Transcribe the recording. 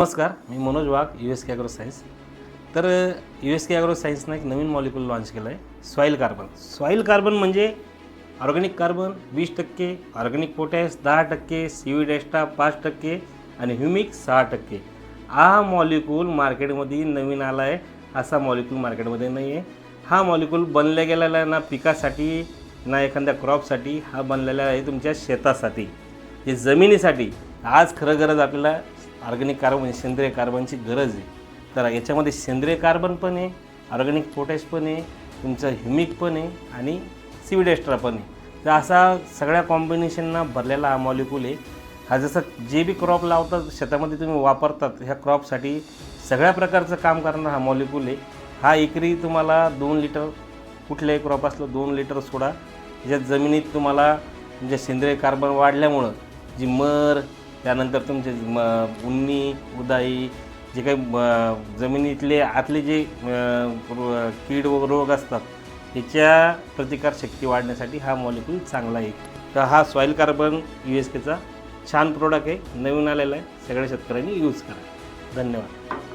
नमस्कार, मी मनोज वाघ, USK agro science. तर USK agro सायन्सनं एक नवीन मॉलिक्यूल लॉन्च केलं आहे, सॉईल कार्बन. सॉईल कार्बन म्हणजे organic carbon 20%, organic potash 10%, seaweed extra 5% आणि ह्युमिक 6%. हा मॉलिक्यूल मार्केटमध्ये नवीन आला आहे. असा मॉलिक्यूल मार्केटमध्ये नाही आहे. हा मॉलिक्यूल बनल्या गेलेला आहे ना पिकासाठी ना एखाद्या क्रॉपसाठी, हा बनलेला आहे तुमच्या शेतासाठी, हे जमिनीसाठी. आज खरं गरज आपल्याला ऑर्गॅनिक कार्बन, सेंद्रिय कार्बनची गरज आहे. तर याच्यामध्ये सेंद्रिय कार्बन पण आहे, ऑर्गॅनिक पोटॅश पण आहे, तुमचं ह्युमिक पण आहे आणि सीव्हीड एक्स्ट्रा पण आहे. तर असा सगळ्या कॉम्बिनेशनना भरलेला हा मॉलिक्यूल आहे. हा जसं जे बी क्रॉप लावतात शेतामध्ये तुम्ही वापरतात, ह्या क्रॉपसाठी सगळ्या प्रकारचं काम करणारा हा मॉलिक्यूल आहे. हा एकरी तुम्हाला 2 लिटर, कुठल्याही क्रॉप असलं 2 लिटर सोडा. ज्यात जमिनीत तुम्हाला म्हणजे सेंद्रिय कार्बन वाढल्यामुळं जी मर, त्यानंतर तुमचे उन्नी उदाई जे काही जमिनीतले आतले जे कीड व रोग असतात त्याच्या प्रतिकारशक्ती वाढण्यासाठी हा मॉलिक्यूल चांगला आहे. तर हा सॉईल कार्बन USKचा छान प्रोडक्ट आहे, नवीन आलेला आहे. सगळ्या शेतकऱ्यांनी यूज करा. धन्यवाद.